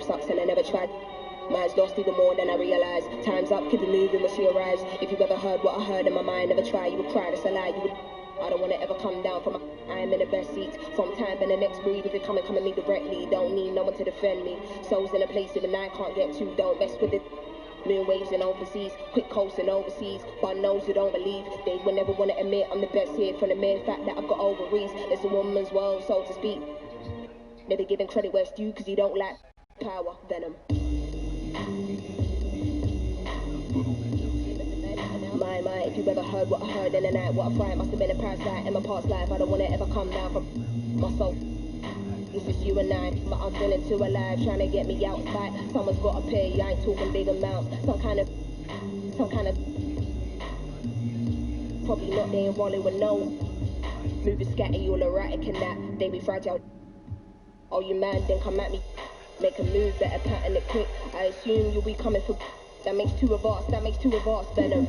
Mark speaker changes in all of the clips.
Speaker 1: life sucks and I never tried. Mine's lost even more than I realize. Time's up, keep it moving when she arrives. If you've ever heard what I heard in my mind, never try, you would cry, that's a lie. You would. I don't wanna ever come down from I am in the best seats. From time and the next breed, if it come at me directly. Don't need no one to defend me. Souls in a place even I can't get to. Don't mess with it. Moon waves and overseas, quick coasting overseas. But knows you don't believe. They will never wanna admit I'm the best here from the mere fact that I've got ovaries. It's a woman's world, so to speak. Never giving credit where it's due, cause you don't lack power, venom. My, if you've ever heard what I heard in the night, what I fright must have been a parasite in my past life. I don't wanna ever come down from my soul. It's just you and I, but I'm feeling too alive, trying to get me out of sight. Someone's gotta pay, I ain't talking big amounts. Some kind of, probably not they ain't rolling with no. Moving scatty, all erratic and that, they be fragile. Oh, you man, then come at me. Make a move, better pattern it quick. I assume you'll be coming for. That makes two of us, venom.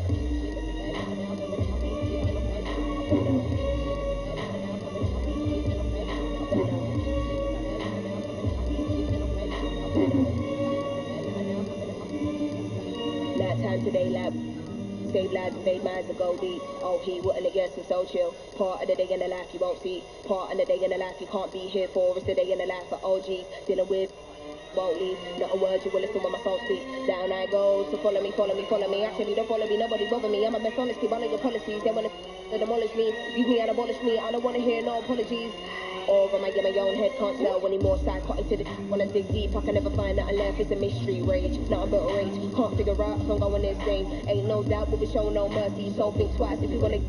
Speaker 1: Night time today, lab. Save lads, invade minds and go deep. Oh, he wouldn't against him, so chill. Part of the day in the life you won't see. Part of the day in the life you can't be here for. It's the day in the life of OGs. Dealing with won't leave. Not a word you will listen when my soul speaks. Down I go, so follow me. Actually, don't follow me, nobody bother me. I'm a best honesty, follow your policies. They wanna demolish me, use me and abolish me. I don't wanna hear no apologies. Or I might get my own head, can't tell anymore. Psychotic to the wanna dig deep, I can never find nothing left. It's a mystery, rage, nothing but a rage. Can't figure out if I'm going insane. Ain't no doubt, but we show no mercy. So think twice if you wanna.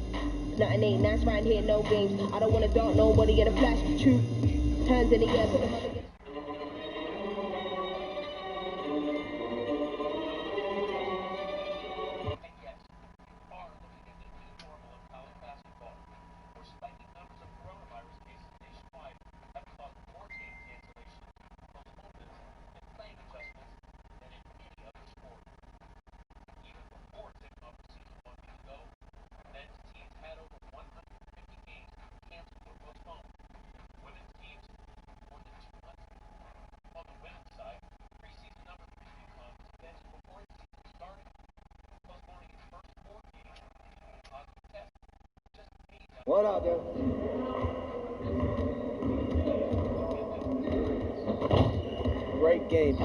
Speaker 1: Nothing ain't nice right here, no games. I don't wanna dart nobody in a flash. True, hands in the air, put them on again.
Speaker 2: What I'll do. Great game.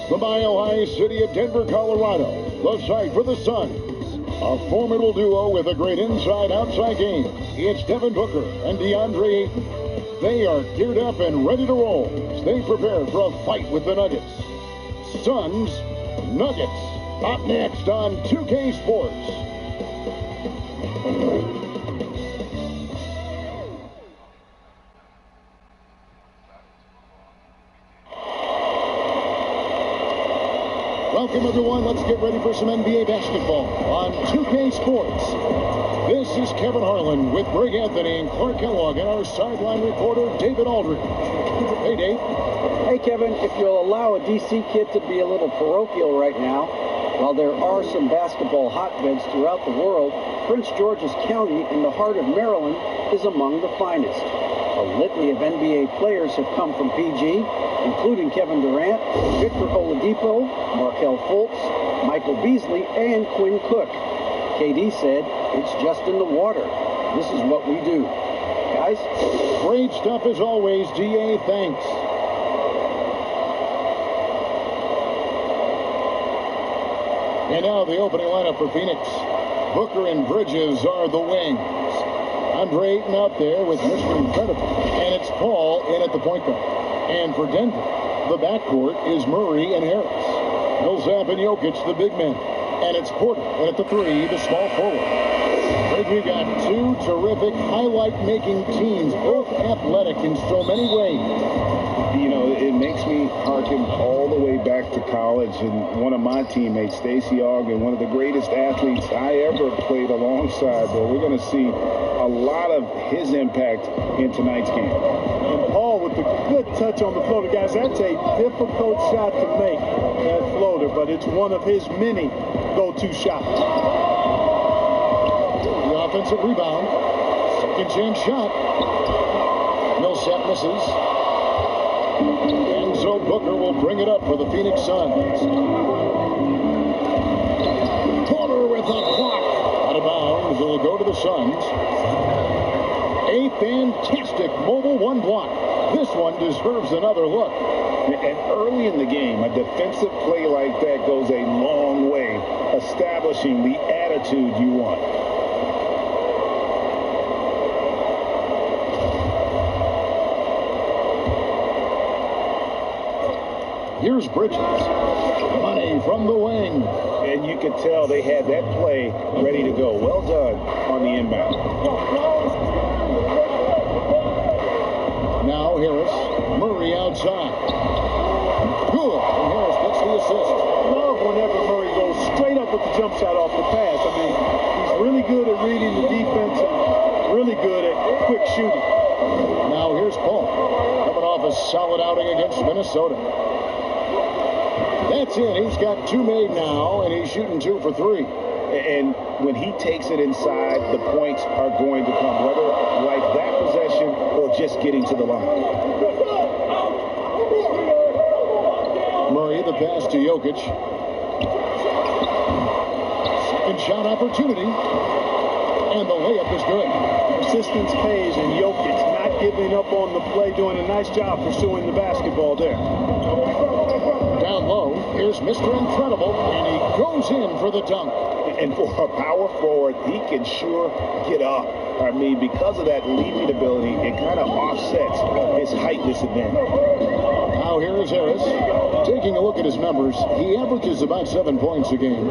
Speaker 3: The Mile-High City of Denver, Colorado, the site for the Suns. A formidable duo with a great inside-outside game. It's Devin Booker and DeAndre Ayton. They are geared up and ready to roll as they prepare for a fight with the Nuggets. Suns, Nuggets, up next on 2K Sports. Welcome, everyone. Let's get ready for some NBA basketball on 2K Sports. This is Kevin Harlan with Greg Anthony and Clark Kellogg and our sideline reporter, David Aldridge. Hey, Dave.
Speaker 4: Hey, Kevin. If you'll allow a D.C. kid to be a little parochial right now, while there are some basketball hotbeds throughout the world, Prince George's County in the heart of Maryland is among the finest. A litany of NBA players have come from PG, including Kevin Durant, Victor Oladipo, Markelle Fultz, Michael Beasley, and Quinn Cook. KD said, "It's just in the water. This is what we do." Guys?
Speaker 3: Great stuff as always, GA. Thanks. And now the opening lineup for Phoenix. Booker and Bridges are the wings. Andre Ayton out there with Mr. Incredible. And it's Paul in at the point guard. And for Denver, the backcourt is Murray and Harris. Millsap and Jokic, the big men. And it's Porter in at the 3, the small forward. Greg, we got two terrific highlight-making teams, both athletic in so many ways.
Speaker 5: You know, it makes me harken all the way back to college, and one of my teammates, Stacey Ogden, one of the greatest athletes I ever played alongside. But we're going to see a lot of his impact in tonight's game.
Speaker 6: And Paul with the good touch on the floater. Guys, that's a difficult shot to make, that floater, but it's one of his many go-to shots.
Speaker 3: The offensive rebound. Second chance shot. Millsap misses. And so Booker will bring it up for the Phoenix Suns. Porter with a block. Out of bounds. It will go to the Suns. A fantastic mobile one block. This one deserves another look.
Speaker 5: And early in the game, a defensive play like that goes a long way, establishing the attitude you want.
Speaker 3: Here's Bridges. Money from the wing.
Speaker 5: And you could tell they had that play ready to go. Well done on the inbound.
Speaker 3: Now Harris. Murray outside. Good. And Harris gets the assist.
Speaker 6: I love whenever Murray goes straight up with the jump shot off the pass. I mean, he's really good at reading the defense and really good at quick shooting.
Speaker 3: Now here's Paul. Coming off a solid outing against Minnesota. That's it. He's got 2 made now, and he's shooting 2 for 3.
Speaker 5: And when he takes it inside, the points are going to come, whether like that possession or just getting to the line.
Speaker 3: Murray, the pass to Jokic. Second shot opportunity. And the layup is good.
Speaker 6: Persistence pays, and Jokic not giving up on the play, doing a nice job pursuing the basketball there.
Speaker 3: Down low, here's Mr. Incredible, and he goes in for the dunk.
Speaker 5: And for a power forward, he can sure get up. I mean, because of that leaping ability, it kind of offsets his height disadvantage.
Speaker 3: Now here is Harris. Taking a look at his numbers, he averages about 7 points a game.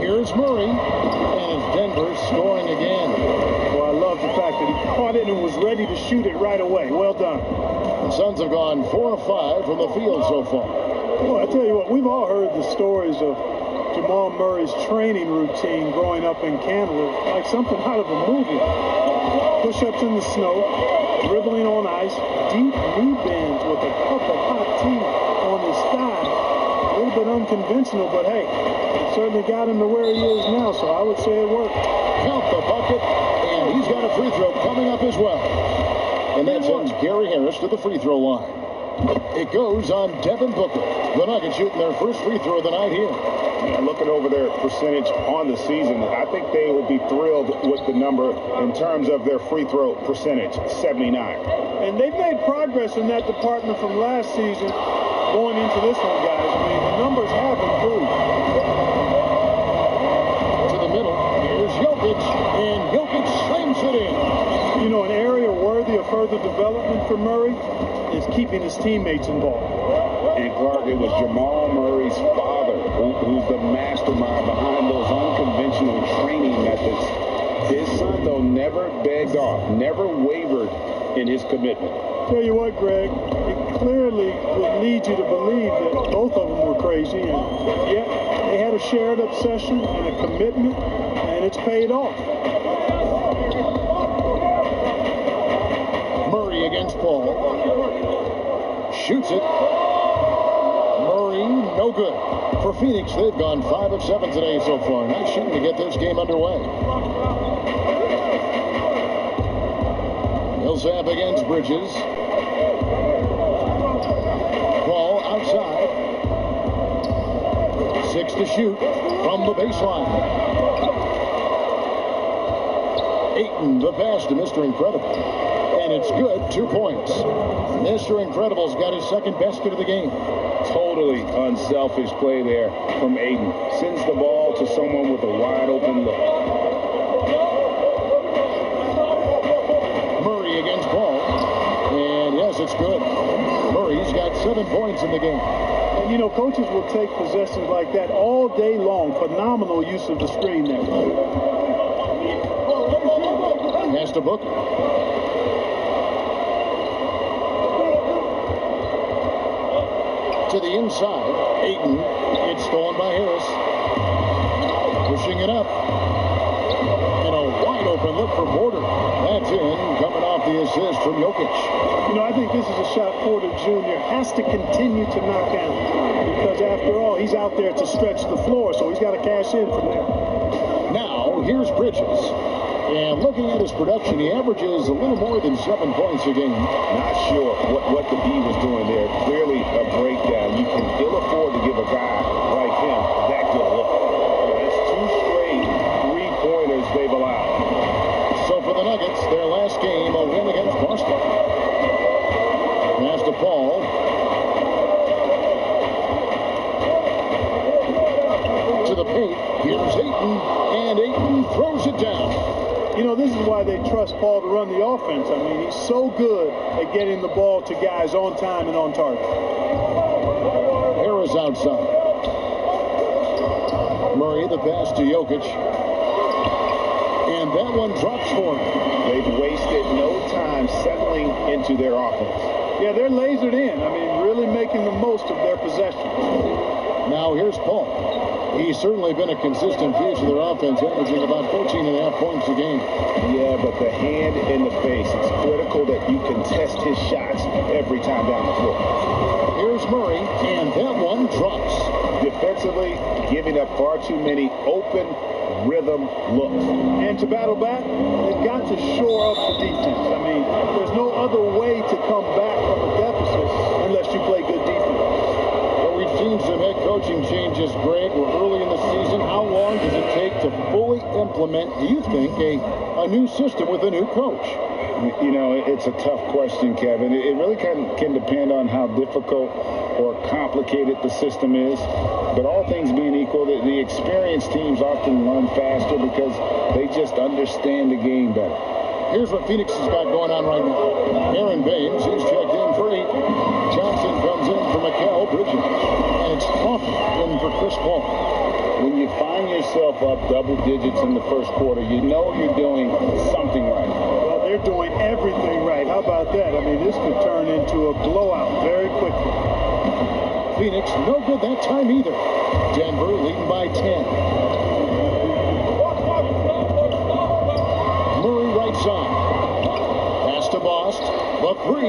Speaker 3: Here's Murray, and it's Denver scoring again.
Speaker 6: Well, I love the fact that he caught it and was ready to shoot it right away. Well done.
Speaker 3: The Suns have gone 4 of 5 from the field so far.
Speaker 6: Well, I tell you what, we've all heard the stories of Jamal Murray's training routine growing up in Canada, like something out of a movie. Push-ups in the snow, dribbling on ice, deep knee bends with a cup of hot tea on his thigh. A little bit unconventional, but hey, it certainly got him to where he is now, so I would say it worked.
Speaker 3: Count the bucket, and he's got a free throw coming up as well. And that sends Gary Harris to the free throw line. It goes on Devin Booker. The Nuggets shooting their first free throw of the night here.
Speaker 5: And looking over their percentage on the season, I think they will be thrilled with the number in terms of their free throw percentage, 79.
Speaker 6: And they've made progress in that department from last season going into this one, guys. I mean, the numbers have improved.
Speaker 3: To the middle, here's Jokic, and Jokic slams it in.
Speaker 6: You know, an area worthy of further development for Murray is keeping his teammates involved.
Speaker 5: And Clark, it was Jamal Murray's father who's the mastermind behind those unconventional training methods. His son, though, never begged off, never wavered in his commitment.
Speaker 6: Tell you what, Greg, it clearly would lead you to believe that both of them were crazy, and yet they had a shared obsession and a commitment, and it's paid off.
Speaker 3: Murray against Paul. Shoots it. Murray, no good. For Phoenix, they've gone 5 of 7 today so far. Nice shooting to get this game underway. Millsap against Bridges. Paul outside. 6 to shoot from the baseline. Ayton, the pass to Mr. Incredible. And it's good, 2 points. Mr. Incredible's got his second basket of the game.
Speaker 5: Totally unselfish play there from Aiden. Sends the ball to someone with a wide open look.
Speaker 3: Murray against Paul. And yes, it's good. Murray's got 7 points in the game.
Speaker 6: And, you know, coaches will take possessions like that all day long. Phenomenal use of the screen there.
Speaker 3: Pass to Booker. To the inside. Ayton. It's stolen by Harris. Pushing it up. And a wide open look for Porter. That's in. Coming off the assist from Jokic.
Speaker 6: You know, I think this is a shot Porter Jr. has to continue to knock down. Because after all, he's out there to stretch the floor, so he's got to cash in from there.
Speaker 3: Now, here's Bridges. And looking at his production, he averages a little more than 7 points a game.
Speaker 5: Not sure what the B was doing there. Clearly a breakdown. You can ill afford to give a guy like him that good look. That's 2 straight 3-pointers they've allowed.
Speaker 3: So for the Nuggets, their last game, a win against Boston. Pass to Paul. To the paint. Here's Ayton. And Ayton throws it down.
Speaker 6: You know, this is why they trust Paul to run the offense. I mean, he's so good at getting the ball to guys on time and on target.
Speaker 3: Harris outside. Murray, the pass to Jokic. And that one drops for him.
Speaker 5: They've wasted no time settling into their offense.
Speaker 6: Yeah, they're lasered in. I mean, really making the most of their possession.
Speaker 3: Now here's Paul. He's certainly been a consistent piece of their offense, averaging about 14.5 points a game.
Speaker 5: Yeah, but the hand in the face, it's critical that you contest his shots every time down the floor.
Speaker 3: Here's Murray, and that one drops.
Speaker 5: Defensively, giving up far too many open rhythm looks.
Speaker 6: And to battle back, they've got to shore up the defense. I mean, there's no other way to come back from a deficit unless you play good defense.
Speaker 3: We've seen some head coaching changes, Greg. We're early in the season. How long does it take to fully implement, do you think, a new system with a new coach?
Speaker 5: You know, it's a tough question, Kevin. It really can depend on how difficult or complicated the system is. But all things being equal, the experienced teams often learn faster because they just understand the game better.
Speaker 3: Here's what Phoenix has got going on right now. Aaron Baines, he's checked in for 8. Johnson comes in for Mikal Bridges. And it's Crawford in for Chris Paul.
Speaker 5: When you find yourself up double digits in the first quarter, you know you're doing something right.
Speaker 6: Well, they're doing everything right. How about that? I mean, this could turn into a blowout very quickly.
Speaker 3: Phoenix, no good that time either. Denver leading by 10. Side. Pass to Bost. The 3.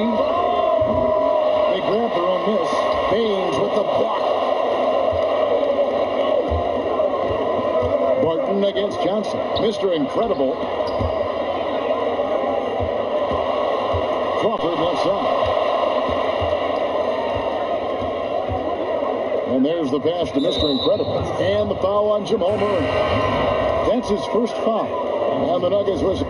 Speaker 3: They grab their own miss. Baines with the block. Barton against Johnson. Mr. Incredible. Crawford left side. And there's the pass to Mr. Incredible. And the foul on Jamal Murray. That's his first foul. And the Nuggets was...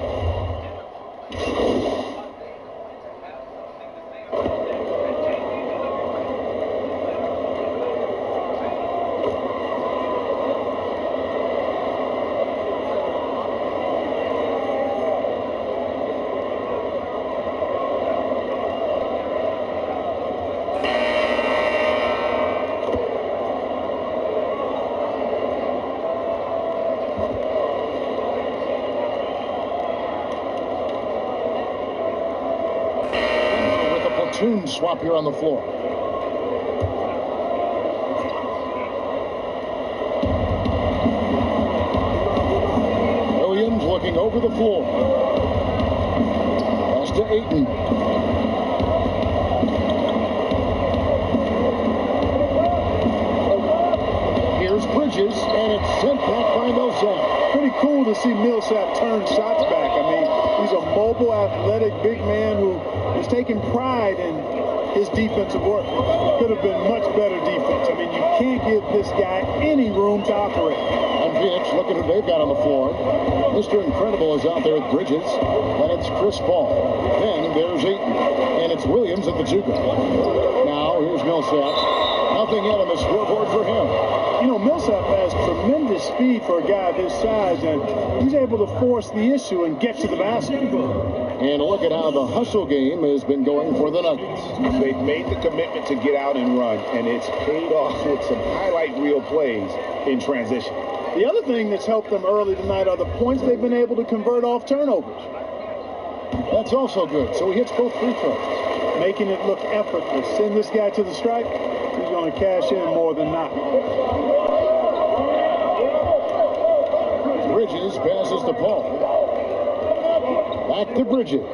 Speaker 3: swap here on the floor. Williams looking over the floor. Pass to Ayton. Here's Bridges, and it's sent back by Millsap.
Speaker 6: Pretty cool to see Millsap turn shots back. I mean, he's a mobile, athletic, big man who is taking pride in his defensive work. Could have been much better defense. I mean, you can't give this guy any room to operate.
Speaker 3: And Phoenix, look at who they've got on the floor. Mr. Incredible is out there at Bridges. Then it's Chris Paul. Then there's Ayton. And it's Williams at the 2 guard. Now here's Millsap. Nothing yet on the scoreboard for him.
Speaker 6: You know, Millsap has tremendous speed for a guy of his size, and he's able to force the issue and get to the basket.
Speaker 3: And look at how the hustle game has been going for the Nuggets.
Speaker 5: They've made the commitment to get out and run, and it's paid off with some highlight reel plays in transition.
Speaker 6: The other thing that's helped them early tonight are the points they've been able to convert off turnovers.
Speaker 3: That's also good. So he hits both free throws,
Speaker 6: making it look effortless. Send this guy to the stripe, he's going to cash in more than not.
Speaker 3: Bridges passes to Paul. Back to Bridges.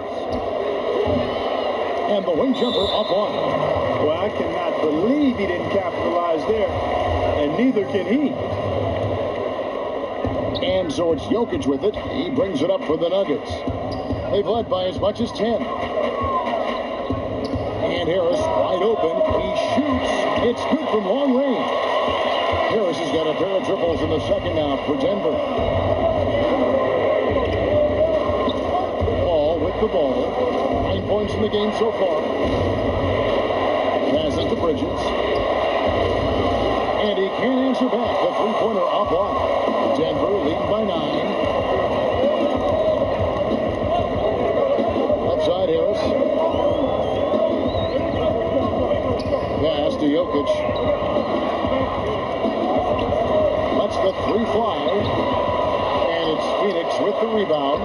Speaker 3: And the wing jumper up on.
Speaker 6: Well, I cannot believe he didn't capitalize there, and neither can he.
Speaker 3: And so it's Jokic with it. He brings it up for the Nuggets. They've led by as much as 10. And Harris wide open. He shoots. It's good from long range. Harris has got a pair of triples in the second half for Denver. Paul with the ball. 9 points in the game so far. Pass it to Bridges. And he can't answer back. The three-pointer offline. Denver leading by 9. Outside Harris. Pass to Jokic. Lets the 3 fly. And it's Phoenix with the rebound.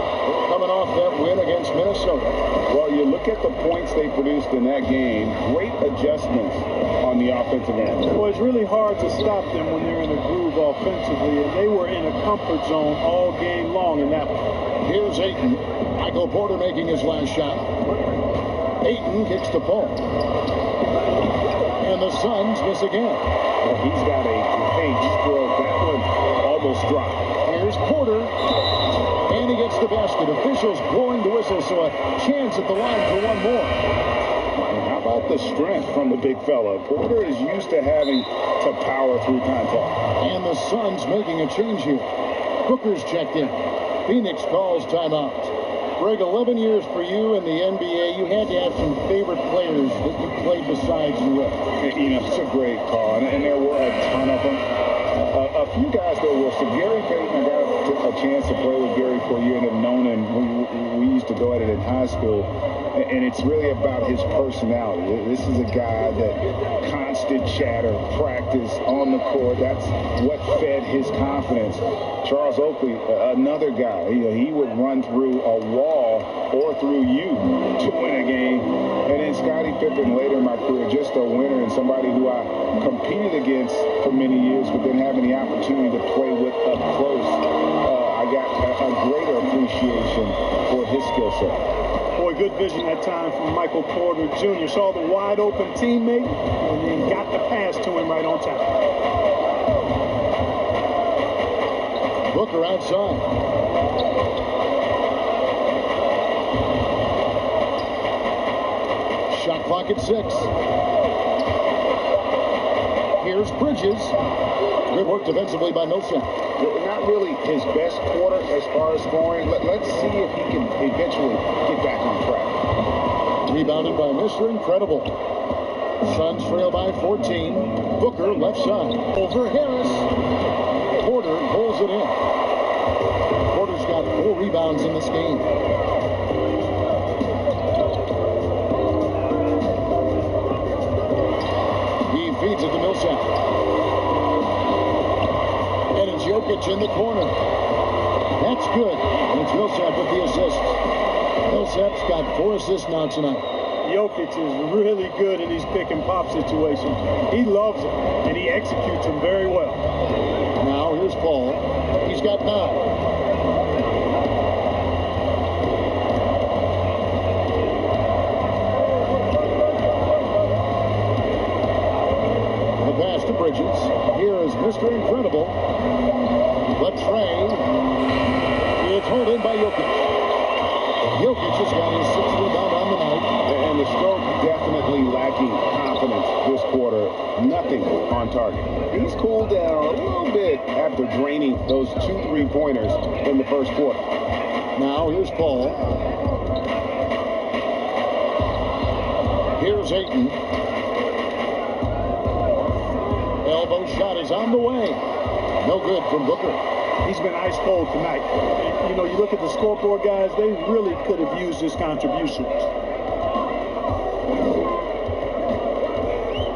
Speaker 3: Coming off that win against Minnesota.
Speaker 5: Well, you look at the points they produced in that game. Great adjustments on the offensive end.
Speaker 6: Well, it's really hard to stop them when they're in a groove offensively, and they were in a comfort zone all game long in that one.
Speaker 3: Here's Ayton. Michael Porter making his last shot. Ayton kicks to Paul. And the Suns miss again.
Speaker 5: Well, he's got a great stroke. That one almost dropped.
Speaker 3: Here's Porter. And he gets the basket. Officials blowing the whistle, so a chance at the line for one more.
Speaker 5: How about the strength from the big fella? Porter is used to having to power through contact.
Speaker 3: And the Suns making a change here. Booker's checked in. Phoenix calls timeout. Greg, 11 years for you in the NBA. You had to have some favorite players that you played besides you with.
Speaker 5: You know, it's a great call, and there were a ton of them. A few guys there were. So Gary Payton, I got a chance to play with Gary for a year and have known him. We used to go at it in high school. And it's really about his personality. This is a guy that constant chatter, practice on the court. That's what fed his confidence. Charles Oakley, another guy. He would run through a wall or through you to win a game. And then Scottie Pippen later in my career, just a winner and somebody who I competed against for many years, but then having the opportunity to play with up close, I got a greater appreciation for his skill set.
Speaker 6: Boy, good vision that time from Michael Porter Jr. Saw the wide open teammate and then got the pass to him right on time.
Speaker 3: Booker outside. Shot clock at 6. Here's Bridges. Good work defensively by Millsap.
Speaker 5: Not really his best quarter as far as scoring. Let's see if he can eventually get back on track.
Speaker 3: Rebounded by Mr. Incredible. Suns trail by 14. Booker left side. Over Harris. Porter pulls it in. Porter's got 4 rebounds in this game. He feeds it to Millsap. And it's Jokic in the corner. That's good. And it's Millsap with the assist. Millsap's got 4 assists now tonight.
Speaker 6: Jokic is really good in these pick and pop situations. He loves them, and he executes them very well.
Speaker 3: Now here's Paul. He's got 9. The pass to Bridges. Here is Mr. Incredible. The tray. It's held in by Jokic. Jokic has got his 6th rebound on the night.
Speaker 5: And the stroke definitely definitely lacking confidence this quarter. Nothing on target. He's cooled down a little bit after draining those 2 3-pointers in the first quarter.
Speaker 3: Now here's Paul. Here's Ayton. Elbow shot is on the way. No good from Booker.
Speaker 6: He's been ice cold tonight. And, you know, you look at the scoreboard, guys, they really could have used his contributions.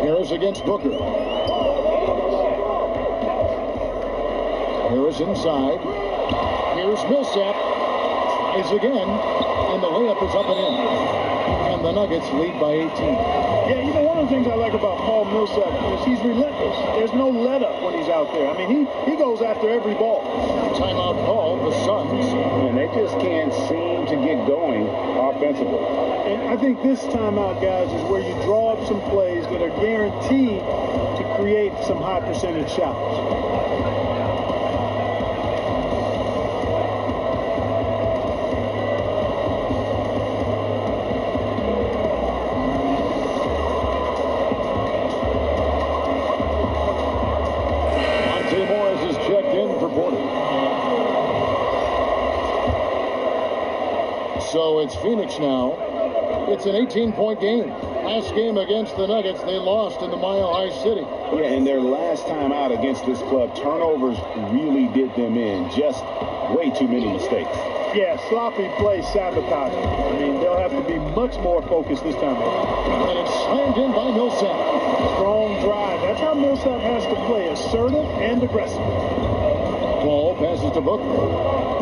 Speaker 3: Harris against Booker. Harris inside. Here's Millsap. Tries again. And the layup is up and in. And the Nuggets lead by 18.
Speaker 6: Yeah, you know, one of the things I like about Paul Millsap is he's relentless. There's no let-up when he's out there. I mean, he goes after every ball.
Speaker 3: Timeout call, the Suns.
Speaker 5: And they just can't seem to get going offensively.
Speaker 6: And I think this timeout, guys, is where you draw up some plays that are guaranteed to create some high percentage shots.
Speaker 3: So it's Phoenix now. It's an 18-point game. Last game against the Nuggets, they lost in the Mile High City.
Speaker 5: Yeah, and their last time out against this club, turnovers really did them in. Just way too many mistakes.
Speaker 6: Yeah, sloppy play sabotage. I mean, they'll have to be much more focused this time around.
Speaker 3: And it's slammed in by Millsap.
Speaker 6: Strong drive. That's how Millsap has to play, assertive and aggressive.
Speaker 3: Ball passes to Booker.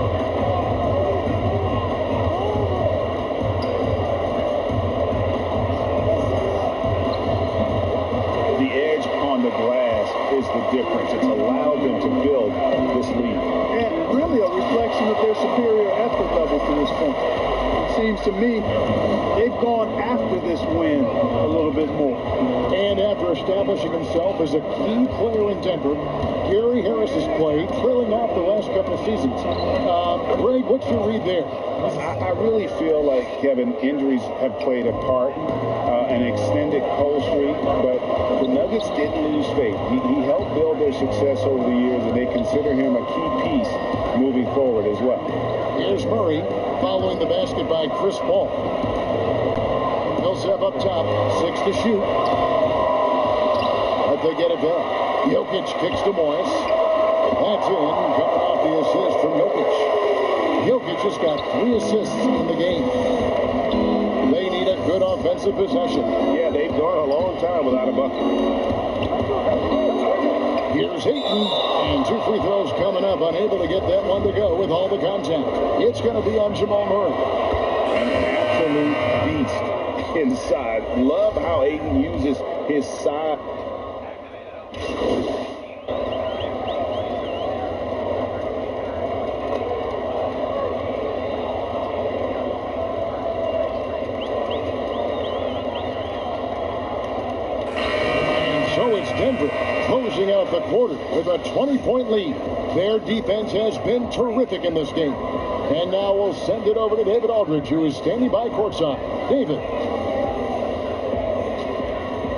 Speaker 5: The glass is the difference. It's allowed them to build this lead.
Speaker 6: And really a reflection of their superior effort level to this point. It seems to me they've gone after this win a little bit more.
Speaker 3: And after establishing himself as a key player in Denver, Gary Harris's play trailing off the last couple of seasons. Greg, what's your read there?
Speaker 5: I really feel like, Kevin, injuries have played a part, an extended cold streak, but the Nuggets didn't lose faith. He helped build their success over the years, and they consider him a key piece moving forward as well.
Speaker 3: Here's Murray following the basket by Chris Paul. Millsap up top, 6 to shoot. But they get it done. Jokic kicks to Morris. That's in, coming off the assist from Jokic. Jokic has got 3 assists in the game. They need a good offensive possession.
Speaker 5: Yeah, they've gone a long time without a bucket.
Speaker 3: Here's Ayton, and 2 free throws coming up, unable to get that one to go with all the contact. It's going to be on Jamal Murray.
Speaker 5: An absolute beast inside. Love how Ayton uses his side.
Speaker 3: Denver closing out the quarter with a 20-point lead. Their defense has been terrific in this game. And now we'll send it over to David Aldridge, who is standing by courtside. David.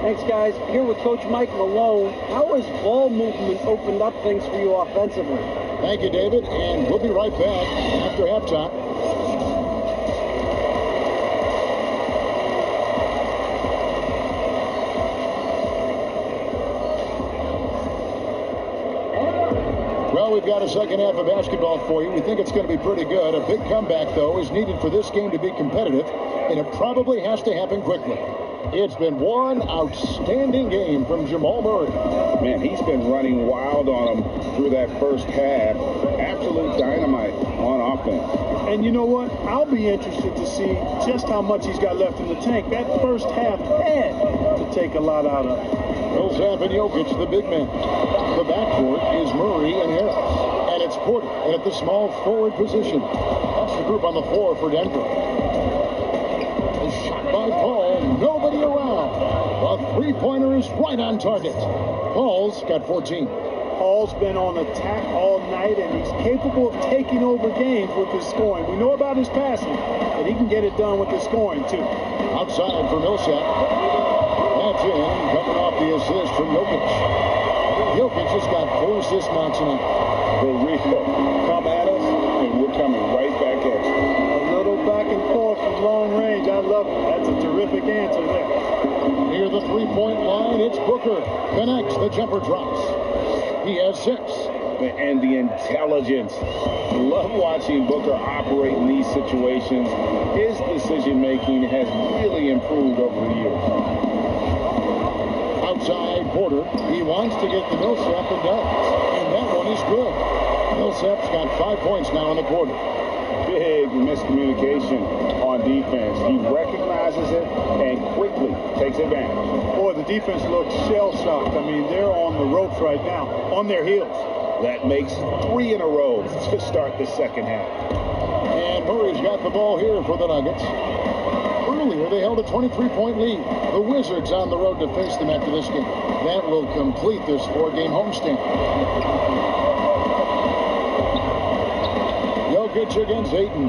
Speaker 4: Thanks, guys. Here with Coach Mike Malone. How has ball movement opened up things for you offensively?
Speaker 3: Thank you, David. And we'll be right back after halftime. Well, we've got a second half of basketball for you. We think it's going to be pretty good. A big comeback, though, is needed for this game to be competitive, and it probably has to happen quickly. It's been one outstanding game from Jamal Murray.
Speaker 5: Man, he's been running wild on them through that first half. Absolute dynamite on offense.
Speaker 6: And you know what? I'll be interested to see just how much he's got left in the tank. That first half had to take a lot out of him.
Speaker 3: Millsap and Jokic, the big men. The backcourt is Murray and Harris. And it's Porter at the small forward position. That's the group on the floor for Denver. A shot by Paul. Nobody around. The three-pointer is right on target. Paul's got 14.
Speaker 6: Paul's been on attack all night, and he's capable of taking over games with his scoring. We know about his passing, but he can get it done with his scoring, too.
Speaker 3: Outside for Millsap. gets in, coming off the assist from Jokic. Jokic has got 4 assists now tonight.
Speaker 5: The real come at us, and we're coming right back at you.
Speaker 6: A little back and forth from long range. I love it. That's a terrific answer there.
Speaker 3: Near the three-point line, it's Booker. Connects, the jumper drops. He has 6.
Speaker 5: And the intelligence. Love watching Booker operate in these situations. His decision-making has really improved over the years.
Speaker 3: Outside Porter. He wants to get the Millsap and does. And that one is good. Millsap's got 5 points now in the quarter.
Speaker 5: Big miscommunication on defense. He recognizes it and quickly takes advantage.
Speaker 6: Boy, the defense looks shell-shocked. I mean, they're on the ropes right now, on their heels.
Speaker 5: That makes 3 in a row to start the second half.
Speaker 3: And Murray's got the ball here for the Nuggets. Earlier, they held a 23-point lead. The Wizards on the road to face them after this game. That will complete this 4-game homestand. Jokic against Ayton.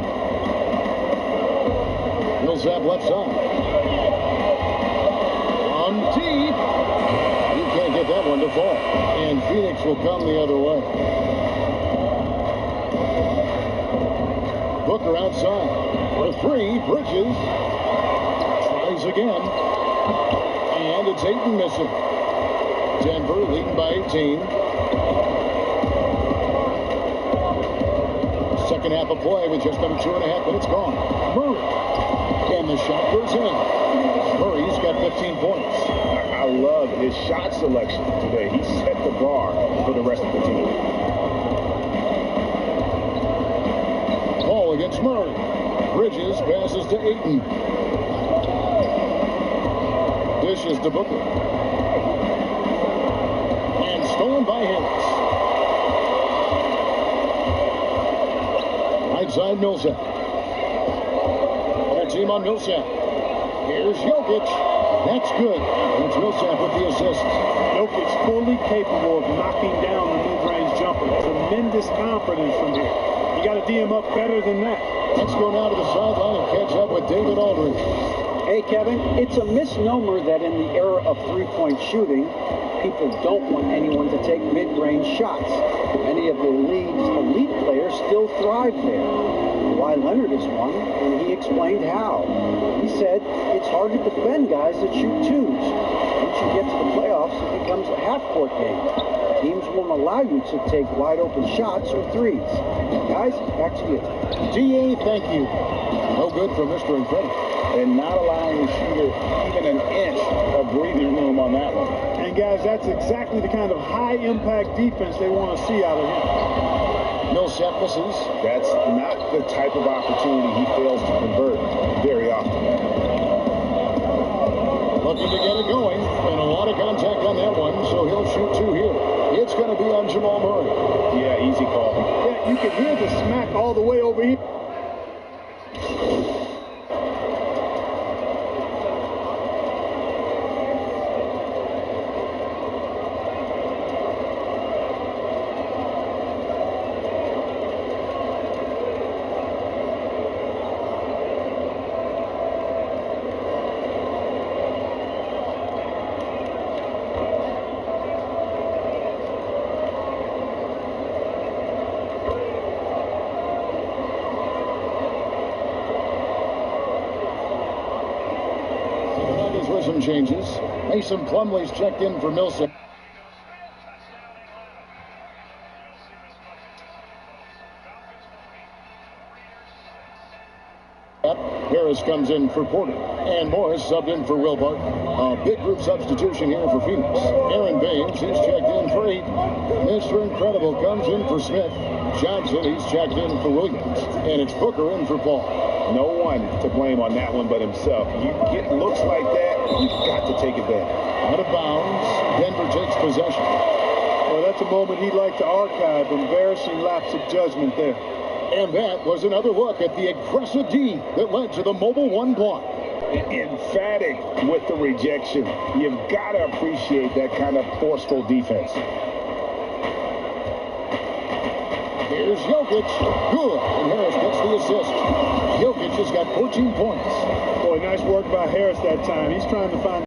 Speaker 3: Millsap left side. On deep. He can't get that one to fall. And Phoenix will come the other way. Booker outside. For 3, Bridges. Tries again. And it's Ayton missing. Denver leading by 18. Second half of play with just under 2.5 minutes gone. Murray. And the shot goes in. Murray's got 15 points.
Speaker 5: I love his shot selection today. He set the bar for the rest of the team.
Speaker 3: Ball against Murray. Bridges passes to Ayton. Dishes to Booker. And stolen by Harris. Right side Millsap. Their team on Millsap. Here's Jokic. That's good. It's Millsap with the assist.
Speaker 6: Jokic fully capable of knocking down the mid-range jumper. Tremendous confidence from here. You got to D him up better than that.
Speaker 3: Let's go now to the sideline and catch up with David Aldridge.
Speaker 4: Hey, Kevin, it's a misnomer that in the era of three-point shooting, people don't want anyone to take mid-range shots. Many of the league's elite players still thrive there. Kawhi Leonard is one, and he explained how. He said, it's hard to defend guys that shoot twos. Once you get to the playoffs, it becomes a half-court game. Teams won't allow you to take wide-open shots or threes. Guys, back to you.
Speaker 3: DA, thank you. No good for Mr. Incredible.
Speaker 5: And not allowing the shooter even an inch of breathing room on that one.
Speaker 6: And guys, that's exactly the kind of high-impact defense they want to see out of him.
Speaker 3: Millsap misses.
Speaker 5: That's not the type of opportunity he fails to convert very often.
Speaker 3: Looking to get it going, and a lot of contact on that one, so he'll shoot 2 here. It's going to be on Jamal Murray.
Speaker 5: Yeah, easy call.
Speaker 6: Yeah, you can hear the smack all the way over here.
Speaker 3: Some changes. Mason Plumlee's checked in for Millsap. Harris comes in for Porter. And Morris subbed in for Will Barton. A big group substitution here for Phoenix. Aaron Baines, he's checked in for 8. Mr. Incredible comes in for Smith. Johnson, he's checked in for Williams. And it's Booker in for Paul.
Speaker 5: No one to blame on that one but himself. You get looks like that, you've got to take advantage.
Speaker 3: Out of bounds, Denver takes possession.
Speaker 6: Well, that's a moment he'd like to archive. Embarrassing lapse of judgment there.
Speaker 3: And that was another look at the aggressive D that led to the Mobile One block.
Speaker 5: Emphatic with the rejection. You've got to appreciate that kind of forceful defense.
Speaker 3: Here's Jokic. Good. And Harris gets the assist. Jokic has got 14 points.
Speaker 6: Boy, nice work by Harris that time. He's trying to find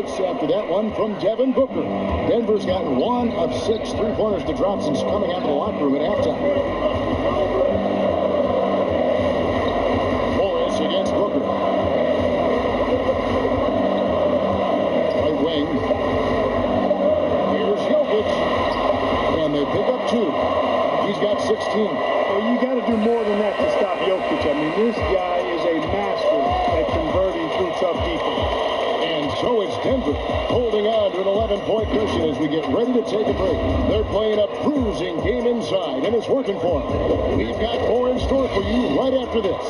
Speaker 3: hits after that one from Devin Booker. Denver's gotten 1 of 6 3-pointers to drop since coming out of the locker room at halftime. Morris against Booker. Right wing. Here's Jokic. And they pick up 2. He's got 16.
Speaker 6: Well, you got to do more than that to stop Jokic. I mean, this guy is a master at converting through tough defense.
Speaker 3: And so it's Denver holding on to an 11-point cushion as we get ready to take a break. They're playing a bruising game inside, and it's working for them. We've got more in store for you right after this.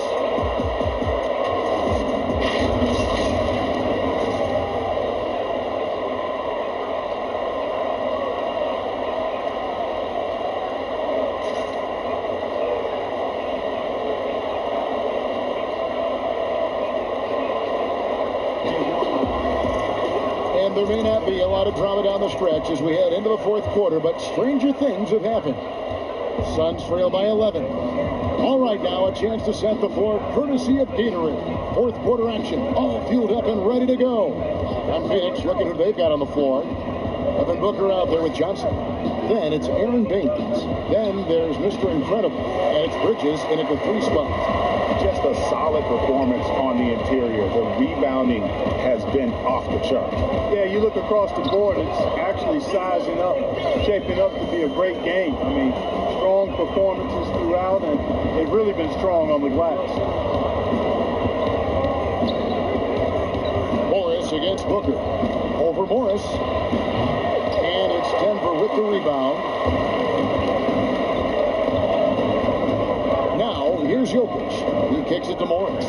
Speaker 3: There may not be a lot of drama down the stretch as we head into the fourth quarter, but stranger things have happened. Suns trail by 11. All right, now a chance to set the floor courtesy of Gatorade. Fourth quarter action, all fueled up and ready to go. I'm Phoenix, looking who they've got on the floor. Devin Booker out there with Johnson. Then it's Aaron Baines. Then there's Mr. Incredible, and it's Bridges in at the 3 spot.
Speaker 5: Just a solid performance on the interior. The rebounding has been off the chart.
Speaker 6: Yeah, you look across the board, it's actually sizing up, shaping up to be a great game. I mean, strong performances throughout, and they've really been strong on the glass.
Speaker 3: Morris against Booker. Over Morris. And it's Denver with the rebound. Now, here's Jokic. He kicks it to Morris.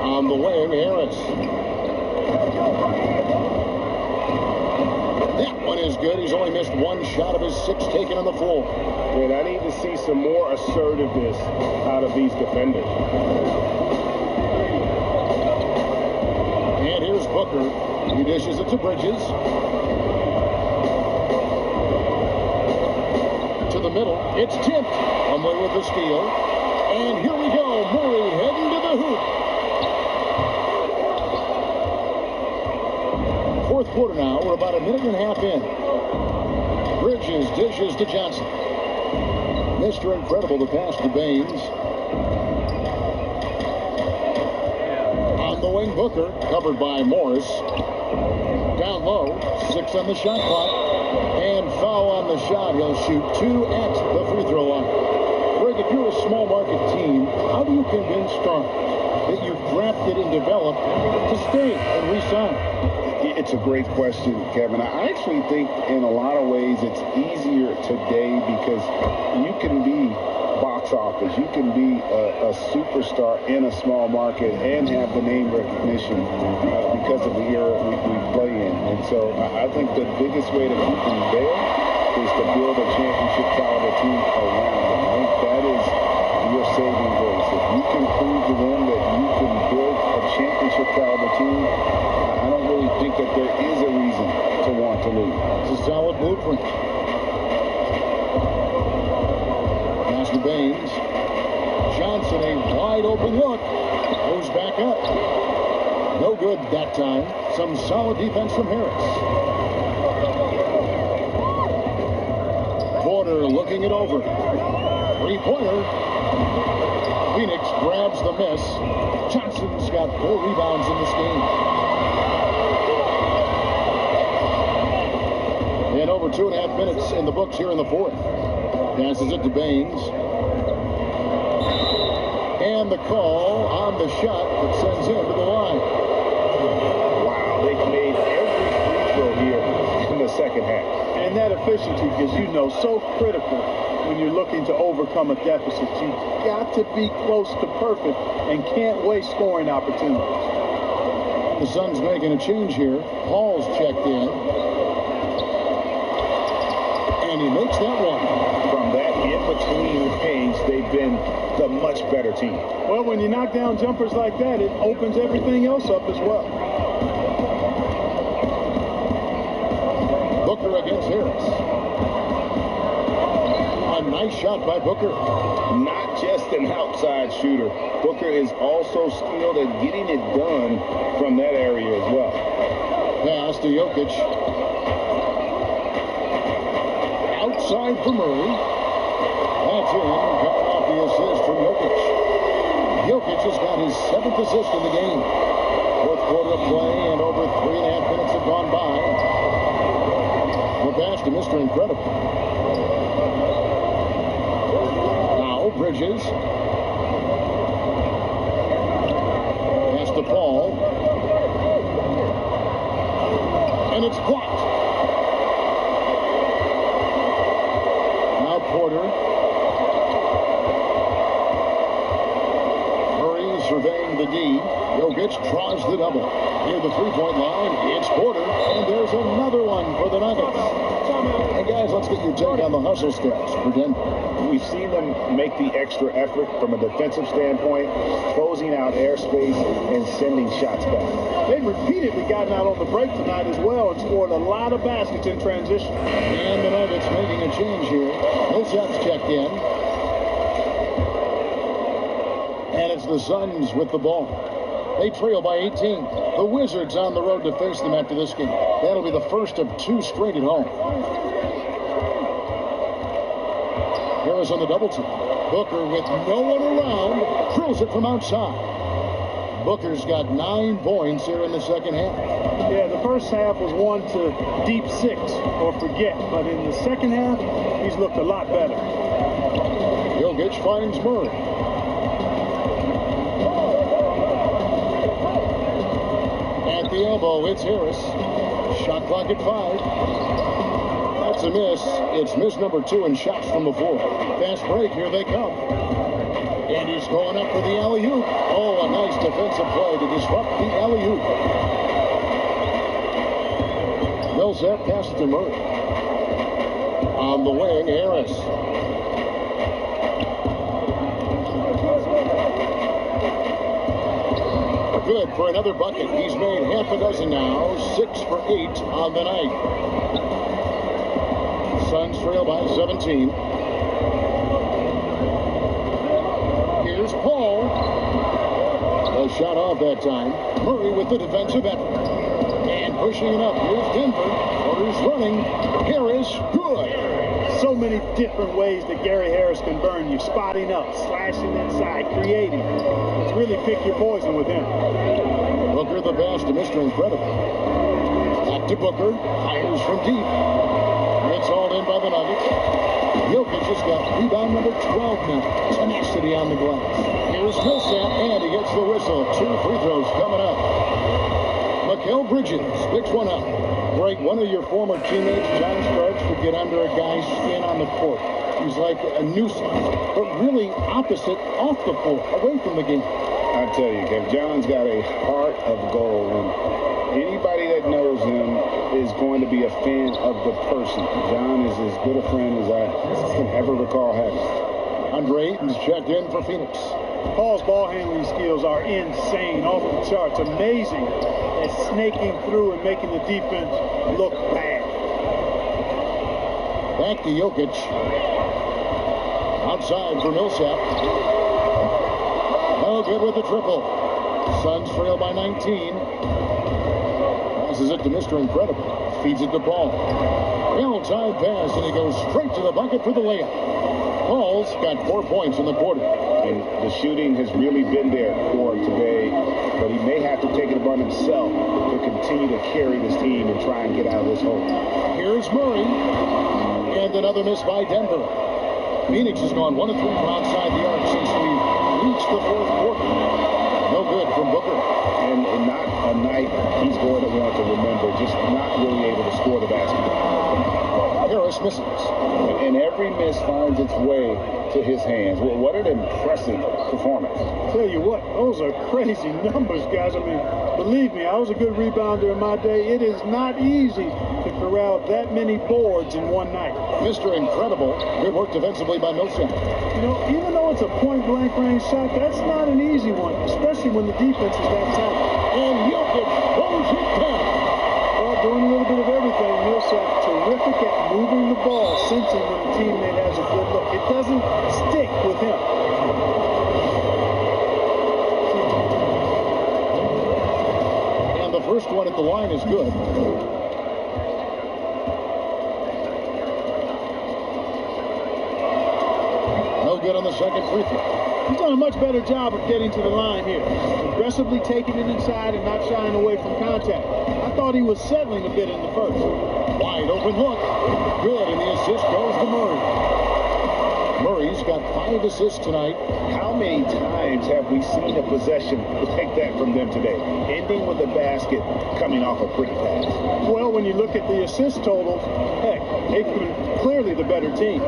Speaker 3: On the wing, Harris. That one is good. He's only missed 1 shot of his 6 taken on the floor.
Speaker 5: And I need to see some more assertiveness out of these defenders.
Speaker 3: And here's Booker. He dishes it to Bridges. To the middle. It's tipped. Plumlee with the steal. And here we go. Murray heading to the hoop. Fourth quarter now. We're about a minute and a half in. Bridges dishes to Johnson. Mr. Incredible to pass to Baines. On the wing, Booker, covered by Morris. Down low, 6 on the shot clock. And foul on the shot. He'll shoot 2 at the free throw line. Greg, if you're a small market team, how do you convince stars that you've drafted and developed to stay and re-sign?
Speaker 5: It's a great question, Kevin. I actually think in a lot of ways it's easier today because you can be box office. You can be a superstar in a small market and have the name recognition because of the era we play in. And so I think the biggest way to keep them there is to build a championship caliber team around them. I think that is your saving grace. If you can prove to them that you can build a championship caliber team, I don't really think that there is a reason to want to lose.
Speaker 3: It's a solid blueprint. Pass to Baines. Johnson, a wide open look. Goes back up. No good that time. Some solid defense from Harris. Porter looking it over. 3-pointer. Phoenix grabs the miss. Johnson's got 4 rebounds in this game. And over 2.5 minutes in the books here in the fourth. Passes it to Baines. And the call on the shot that sends him to the line.
Speaker 5: Wow, they've made every free throw here in the second half.
Speaker 6: And that efficiency is, so critical when you're looking to overcome a deficit. You've got to be close to perfect and can't waste scoring opportunities.
Speaker 3: The Suns making a change here. Hall's checked in. And he makes that one.
Speaker 5: From that in-between range, they've been the much better team.
Speaker 6: Well, when you knock down jumpers like that, it opens everything else up as well. Booker
Speaker 3: against Harris. A Nice shot by Booker.
Speaker 5: Not just an outside shooter. Booker is also skilled at getting it done from that area as well.
Speaker 3: Pass to Jokic. Outside for Murray. That's in. Coming off the assist from Jokic. Jokic has got his 7th assist in the game. Fourth quarter of play, and over 3.5 minutes have gone by. The pass to Mr. Incredible. Now Bridges. Pass to Paul. And it's blocked. Now Porter. Murray surveying the D. Jokic draws the double. Near the three-point line, it's Porter, and there's another one for the Nuggets. And guys, let's get your take on the hustle stats for Denver.
Speaker 5: We've seen them make the extra effort from a defensive standpoint, closing out airspace and sending shots back.
Speaker 6: They've repeatedly gotten out on the break tonight as well and scored a lot of baskets in transition.
Speaker 3: And the Nuggets making a change here. Millsap's checked in. And it's the Suns with the ball. They trail by 18. The Wizards on the road to face them after this game. That'll be the first of 2 straight at home. Harris on the double team. Booker with no one around. Drills it from outside. Booker's got 9 points here in the second half.
Speaker 6: Yeah, the first half was one to deep 6 or forget. But in the second half, he's looked a lot better.
Speaker 3: Jokic finds Murray. At the elbow, it's Harris. Shot clock at 5. That's a miss. It's miss number 2 and shots from the floor. Fast break, here they come. And he's going up for the alley-oop. Oh, a nice defensive play to disrupt the alley-oop. Millsap passes to Murray. On the wing, Harris. Good for another bucket. He's made half a dozen now. 6 for 8 on the night. Suns trail by 17. Here's Paul. A shot off that time. Murray with the defensive effort. And pushing it up. Here's Denver. Porter's running. Harris, good.
Speaker 6: So many different ways that Gary Harris can burn you. Spotting up, slashing inside, creating. It's really pick your poison with him.
Speaker 3: Booker the pass to Mr. Incredible. Back to Booker. Fires from deep. It's hauled in by the Nuggets. Jokic has got rebound number 12 now. Tenacity on the glass. Here's Millsap, and he gets the whistle. 2 free throws coming up. Mikal Bridges picks one up. Greg, one of your former teammates, John Starks, would get under a guy's skin on the court. He's like a nuisance, but really opposite off the court, away from the game.
Speaker 5: I tell you, Kev, John's got a heart of gold, and anybody that knows him is going to be a fan of the person. John is as good a friend as I can ever recall having.
Speaker 3: Andre Ayton's checked in for Phoenix.
Speaker 6: Paul's ball handling skills are insane, off the charts, amazing at snaking through and making the defense look bad.
Speaker 3: Back to Jokic. Outside for Millsap. No good with the triple. Suns trail by 19. Passes it to Mr. Incredible. Feeds it to Paul. Well-timed pass, and he goes straight to the bucket for the layup. Paul's got 4 points in the quarter.
Speaker 5: And the shooting has really been there for him today, but he may have to take it upon himself to continue to carry this team and try and get out of this hole.
Speaker 3: Here's Murray. And another miss by Denver. Phoenix has gone 1 of 3 from outside the arc since we reached the fourth quarter. No good from Booker.
Speaker 5: And not a night he's going to want to remember, just not really able to score the basketball.
Speaker 3: Harris misses.
Speaker 5: And every miss finds its way to his hands. Well, what an impressive performance.
Speaker 6: Tell you what, those are crazy numbers, guys. I mean, believe me, I was a good rebounder in my day. It is not easy to corral that many boards in one night.
Speaker 3: Mr. Incredible. Good work defensively by Millsap.
Speaker 6: You know, even though it's a point-blank range shot, that's not an easy one, especially when the defense is that tight.
Speaker 3: And Jokic throws it down.
Speaker 6: Well, doing a little bit of everything. Millsap, terrific at moving the ball, sensing when the teammate has a good look. It doesn't stick with him.
Speaker 3: And the first one at the line is good. No good on the second free throw.
Speaker 6: He's done a much better job of getting to the line here. Aggressively taking it inside and not shying away from contact. I thought he was settling a bit in the first.
Speaker 3: Wide open look. Good, and the assist goes to Murray. Murray's got 5 assists tonight.
Speaker 5: How many times have we seen a possession like that from them today? Ending with a basket, coming off a pretty pass.
Speaker 6: Well, when you look at the assist totals, heck, they've been clearly the better team.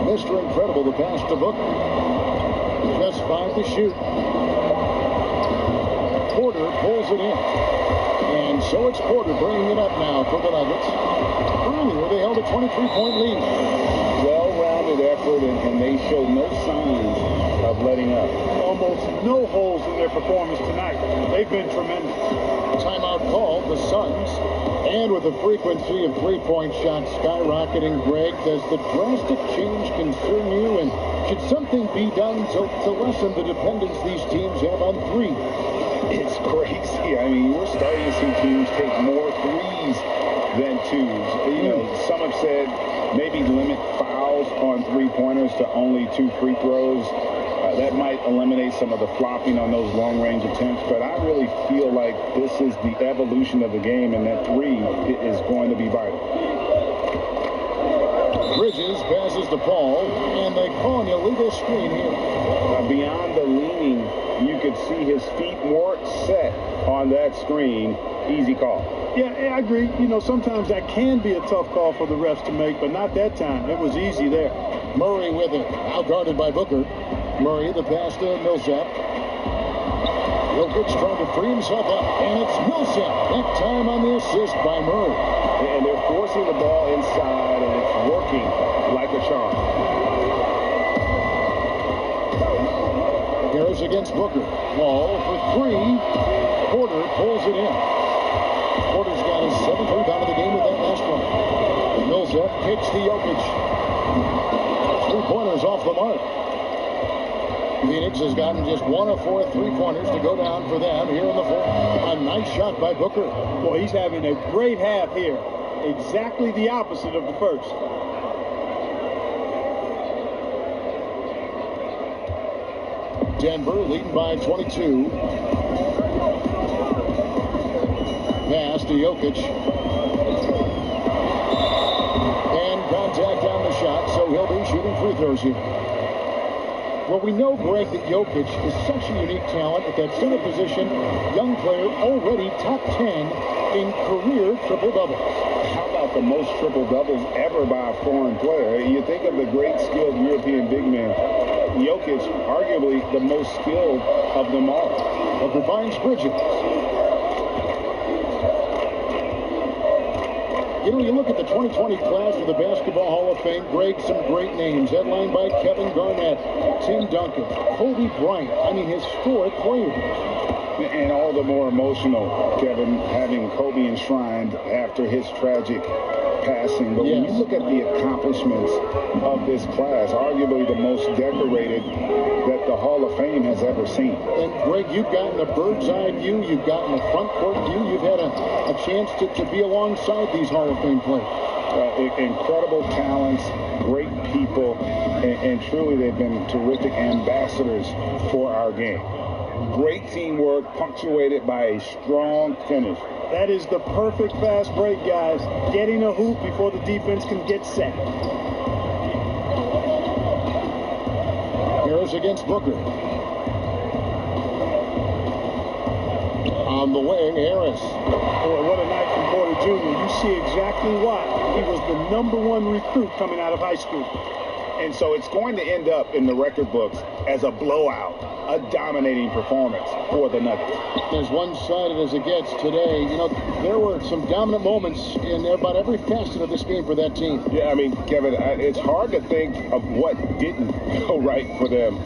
Speaker 3: Mr. Incredible, the pass to Booker. Just 5 to shoot. Porter pulls it in. And so it's Porter bringing it up now for the Nuggets. Earlier, they held a 23-point lead.
Speaker 5: Well-rounded effort, and they show no signs of letting up.
Speaker 6: Almost no holes in their performance tonight. They've been tremendous.
Speaker 3: Timeout called, the Suns. And with the frequency of three-point shots skyrocketing, Greg, does the drastic change concern you? And should something be done to lessen the dependence these teams have on three?
Speaker 5: It's crazy. I mean, we're starting to see teams take more threes than twos. You know, some have said maybe limit fouls on three-pointers to only 2 free throws. That might eliminate some of the flopping on those long-range attempts, but I really feel like this is the evolution of the game, and that three is going to be vital.
Speaker 3: Bridges passes to Paul, and they call an illegal screen here.
Speaker 5: Beyond the leaning, you could see his feet weren't set on that screen. Easy call.
Speaker 6: Yeah, I agree. You know, sometimes that can be a tough call for the refs to make, but not that time. It was easy there.
Speaker 3: Murray with it, out guarded by Booker. Murray, the pass to Millsap. Jokic trying to free himself up, and it's Millsap. That time on the assist by Murray.
Speaker 5: And they're forcing the ball inside, and it's working like a charm.
Speaker 3: Harris against Booker. Ball for 3. Porter pulls it in. Porter's got his 7th rebound of the game with that last one. Millsap kicks to Jokic. 3-pointers off the mark. Phoenix has gotten just 1 of 4 3-pointers to go down for them here in the fourth. A nice shot by Booker.
Speaker 6: Boy, he's having a great half here. Exactly the opposite of the first.
Speaker 3: Denver leading by 22. Pass to Jokic. And contact on the shot, so he'll be shooting free throws here. Well, we know, Greg, that Jokic is such a unique talent at that center position. Young player, already top 10 in career triple-doubles.
Speaker 5: How about the most triple-doubles ever by a foreign player? You think of the great skilled European big men. Jokic, arguably the most skilled of them all.
Speaker 3: Booker finds Bridges. You know, you look at the 2020 class for the Basketball Hall of Fame, Greg, some great names. Headlined by Kevin Garnett, Tim Duncan, Kobe Bryant. I mean, historic players.
Speaker 5: And all the more emotional, Kevin, having Kobe enshrined after his tragic passing. But when you look at the accomplishments of this class, arguably the most decorated that the Hall of Fame has ever seen.
Speaker 3: And Greg, you've gotten a bird's eye view, you've gotten a front court view, you've had a chance to be alongside these Hall of Fame players.
Speaker 5: Incredible talents, great people, and truly they've been terrific ambassadors for our game. Great teamwork punctuated by a strong finish.
Speaker 6: That is the perfect fast break, guys. Getting a hoop before the defense can get set.
Speaker 3: Harris against Booker. On the wing, Harris.
Speaker 6: Boy, what a night from Porter Jr. You see exactly why. He was the #1 recruit coming out of high school.
Speaker 5: And so it's going to end up in the record books as a blowout, a dominating performance for the Nuggets.
Speaker 3: As one-sided as it gets today, you know, there were some dominant moments in about every facet of this game for that team.
Speaker 5: Yeah, I mean, Kevin, it's hard to think of what didn't go right for them.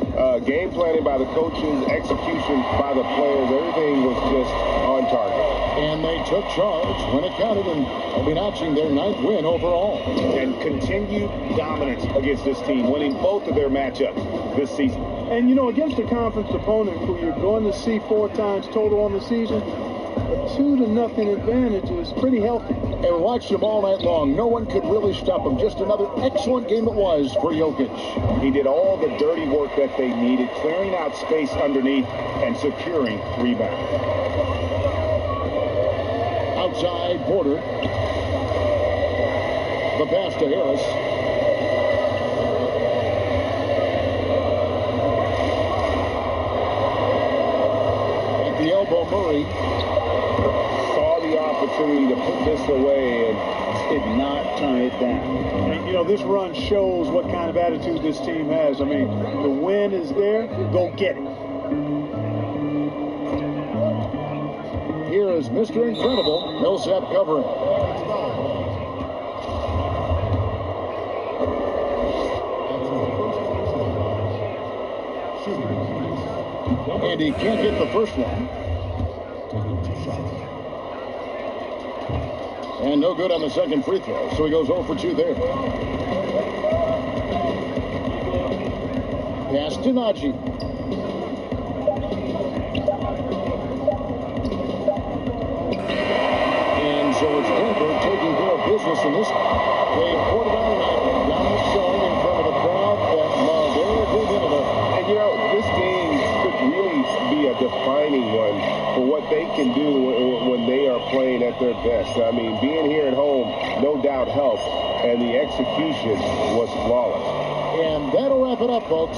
Speaker 5: Game planning by the coaches, execution by the players, everything was just on target.
Speaker 3: And they took charge when it counted, and will be notching their 9th win overall.
Speaker 5: And continued dominance against this team, winning both of their matchups this season.
Speaker 6: And, you know, against a conference opponent who you're going to see 4 times total on the season, a 2-0 advantage is pretty healthy.
Speaker 3: And watched them all night long. No one could really stop him. Just another excellent game it was for Jokic.
Speaker 5: He did all the dirty work that they needed, clearing out space underneath and securing rebounds.
Speaker 3: Outside Porter. The pass to Harris. At the elbow, Murray.
Speaker 5: Saw the opportunity to put this away and did not turn it down.
Speaker 6: And, you know, this run shows what kind of attitude this team has. I mean, the win is there, go get it.
Speaker 3: Here is Mr. Incredible, Millsap covering. And he can't get the first one. And no good on the second free throw, so he goes 0 for 2 there. Pass to Najee. And so it's Denver taking care of business in this. They poured it on tonight, dominant showing in front of a crowd that loved every minute of it.
Speaker 5: And, you know, this game could really be a defining one for what they can do when they are playing at their best. I mean, being here at home, no doubt helped, and the execution was flawless.
Speaker 3: And that'll wrap it up, folks.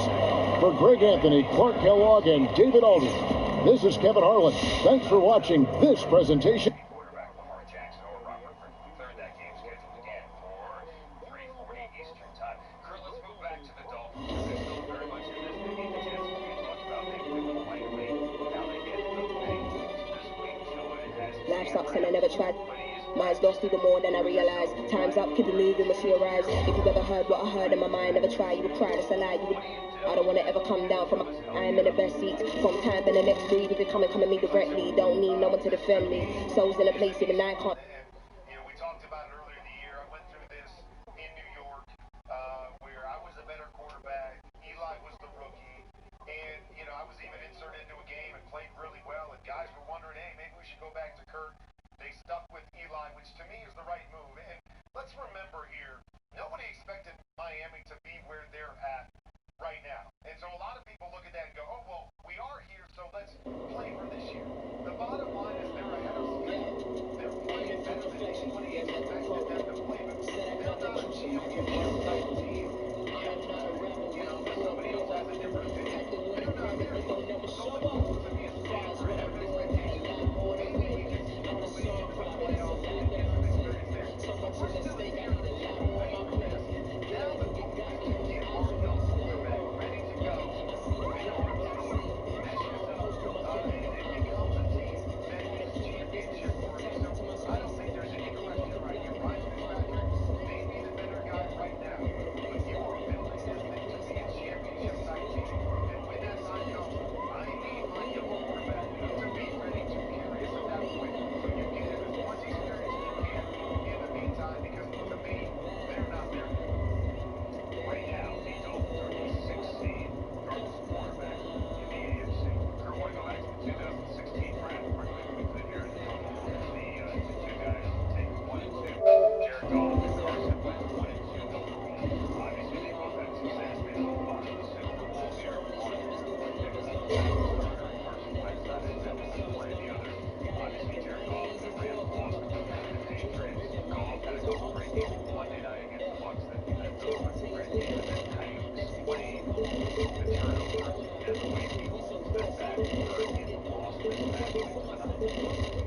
Speaker 3: For Greg Anthony, Clark Kellogg, and David Aldridge, this is Kevin Harlan. Thanks for watching this presentation.
Speaker 1: Life sucks and I never tried. Mine's lost even more than I realized. Time's up, keep moving when she arrives. If you've ever heard what I heard in my mind, never try, you would cry, that's a lie. You would. I don't want to ever come down from. I am in the best seat. From time in the next breed, if you come at me directly, don't need no one to defend me. Souls in a place even I can't.
Speaker 7: You know, we talked about it earlier in the year. I went through this in New York, where I was a better quarterback. Eli was the rookie, and you know, I was even inserted into a game and played really well. And guys were wondering, hey, maybe we should go back to Kurt. They stuck with Eli, which to me is the right move. And let's remember here, nobody expected Miami to be where they're at right now. And so a lot of people look at that and go, oh, well, we are here, so let's play for this year. The bottom line is they're ahead of schedule. They're playing better than anybody expected them to play. But they're not a championship type team. Yet, you know, somebody else has a different opinion. They're not there. So to me, it's fans are ahead of expectations. Maybe we can see the playoffs and get some experience there. But we're still in here. Now that we've got our quarterback ready to go, and our team meshes up, it becomes a team that is championship worthy. So I don't think there's any question right here. Ryan Fitzpatrick may be the better guy right now, but you are building this thing to be a championship type team. And when that time comes, I need my young quarterback to be ready to carry us at that point. So you get him as much experience as you can in the meantime, because to me, they're not there yet. Right now, the Dolphins are the 6th seed, Cardinals quarterback in the AFC. We're going to go back to the 2016 draft, where we put here the two guys take 1 and 2. Jared Goff and Carson Wentz 1 and 2. Obviously, they both had success. They both won the Super Bowl here. One starter, Carson Wentz, not as to play the other. Obviously, Jared Goff and the Rams lost to the Patriots. Goff had a couple great games Monday night against the Bucs that those were great games. And then how you explain the turnovers and the way people step back and lost this match.